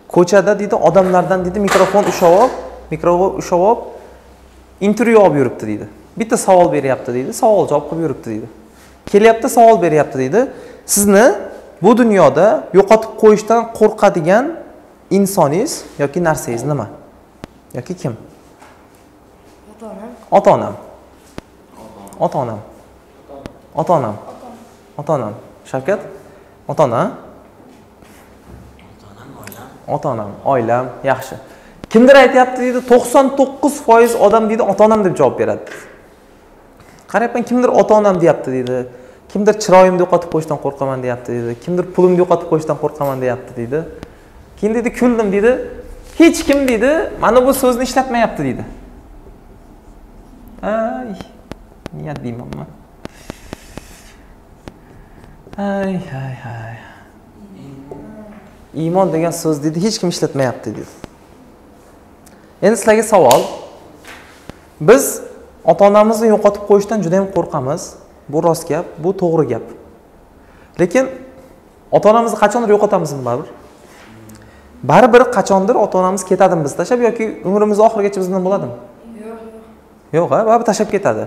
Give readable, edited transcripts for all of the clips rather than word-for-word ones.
ko'chada deydi odamlardan deydi mikrofon ushlab olib intervyu olib yuribdi deydi. Bitta savol beryapti deydi, savol javob qilib yuribdi deydi. Kelyapti, savol beryapti deydi. Sizni bu dunyoda yo'qotib qo'yishdan qo'rqadigan insoningiz yoki narsangiz nima? Yoki kim? Ota-onam. Ota-onam. Ota-onam. Ota-onam. Shavkat? Ota-ona? Ota-onam, oilam, yaxshi. Kimdir aytayapti deydi, 99% odam deydi ota-onam deb javob beradi. Qarayapman, kimdir ota-onam deyapti deydi. Kimdir chiroyimni yo'qotib qo'yishdan qo'rqaman deyapti deydi. Kimdir pulimni yo'qotib qo'yishdan qo'rqaman deyapti deydi. Keyin deydi kuldim deydi. Hech kim deydi, mana bu so'zni ishlatmayapti deydi. Ay, niyat deymanmi? Ay. Iymon degan so'z deydi, hech kim ishlatmayapti deydi. Endi sizlarga savol. Biz ota-onamizni yo'qotib qo'yishdan juda ham qo'rqamiz. Bu rost gap, bu to'g'ri gap. Lekin ota-onamizni qachondir yo'qotamizmi baribir? Baribir qachondir ota-onamiz ketadimi biz tashlab yoki umrimiz oxirigacha biz bilan bo'ladimi? Yo'q, baribir tashlab ketadi.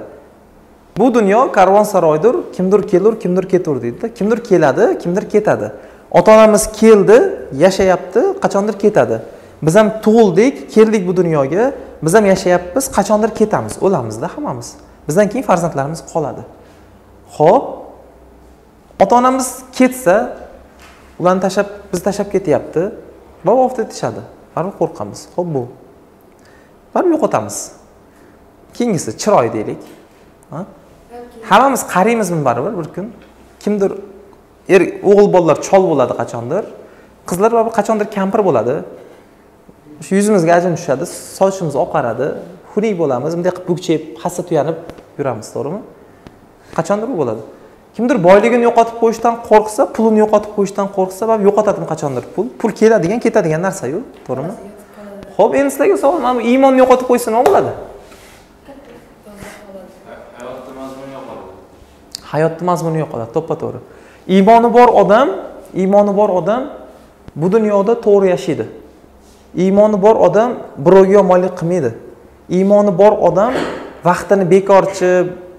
Bu dunyo karvonsaroydir, kimdir kelur, kimdir ketur deydi. Kimdir keladi, kimdir ketadi. Ota-onamiz keldi, yashayapti, qachondir ketadi. Biz ham tug'ildik, keldik bu dunyoga, biz ham yashayapmiz, qachondir ketamiz, o'lamizda hammamiz. Bizdan keyin farzandlarimiz qoladi. Xo'p, ota-onamiz ketsa, ularni tashlab, biz tashlab ketyapti va vafot etishadi. Baribir qo'rqamiz. Xo'p bu. Baribir yo'qotamiz. Keyingisi chiroy deylik. Hammamiz qariymizmi baribir bir kun? Kimdir o'g'il bolalar chol bo'ladi qachondir, qizlar baribir qachondir kampir bo'ladi. Shu yuzimizga ajin tushadi, sochimiz oqaradi, xunuk bo'lamiz, bunday qilib bukchayib, hassa tuyanib yuramiz, to'g'rimi? Qachondir bu bo'ladi. Kimdir boyligini yo'qotib qo'yishdan qo'rqsa, pulini yo'qotib qo'yishdan qo'rqsa, baribir yo'qotadimi qachondir pul? Pul keladigan, ketadigan narsa-yu, to'g'rimi? Xo'p, endi sizlarga savol, mana bu iymonni yo'qotib qo'ysa nima bo'ladi? Hayotning mazmuni yo'qoladi, to'ppa-to'g'ri. Iymoni bor odam bu dunyoda to'g'ri yashaydi. Iymoni bor odam birovga yomonlik qilmaydi. Iymoni bor odam vaqtini bekorchi,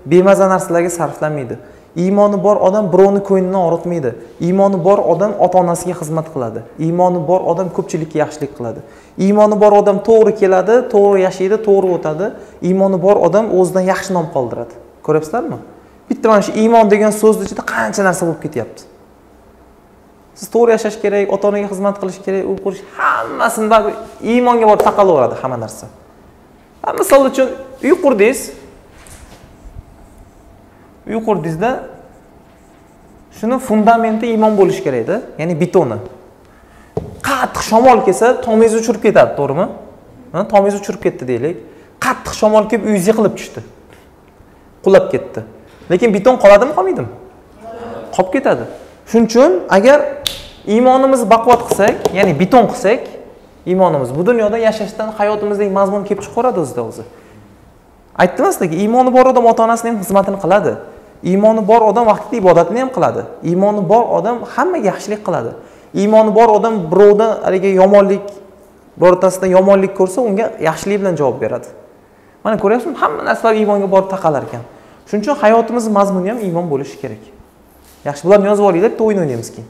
bemaza narsalarga sarflamaydi. Iymoni bor odam birovni ko'nglini og'ritmaydi. Iymoni bor odam ota-onasiga xizmat qiladi. Iymoni bor odam ko'pchilikka yaxshilik qiladi. Iymoni bor odam to'g'ri keladi, to'g'ri yashaydi, to'g'ri o'tadi. Iymoni bor odam o'zidan yaxshi nom qoldiradi. Ko'ryapsizlarmi? Bitta mana shu iymon degan so'zni ichida qancha narsa bo'lib ketyapti. Siz to'g'ri yashash kerak, ota-onaga xizmat qilish kerak, u qilish hammasini baribir iymonga borib taqalaveradi hamma narsa. Misol uchun uy qurdingiz. Uy qurdingizda shuni fundamenti iymon bo'lishi kerak-da, ya'ni betoni. Qattiq shamol kelsa, tomingizni uchirib ketadi, to'g'rimi? Tomingizni uchirib ketdi deylik. Qattiq shamol kelib uyingiz yiqilib tushdi. Qulab ketdi. Lekin beton qoladimi, qolmaydimi? Qolib ketadi. Shuning uchun agar iymonimizni baquvvat qilsak, ya'ni beton qilsak, iymonimiz bu dunyoda yashashdan hayotimizdagi mazmun kelib chiqaradi o'zida-o'zi. Aytdim sizlarga, iymoni bor odam ota-onasining ham xizmatini qiladi. Iymoni bor odam vaqtida ibodatini ham qiladi. Iymoni bor odam hammaga yaxshilik qiladi. Iymoni bor odam birovdan haliga yomonlik, birortasidan yomonlik ko'rsa, unga yaxshilik bilan javob beradi. Mana ko'ryapsizmi, hamma narsalar iymonga borib taqalar ekan. Shuning uchun hayotimizning mazmuni ham iymon bo'lishi kerak. Yaxshi, bularni yozib olinglar, bitta o'yin o'ynaymiz keyin.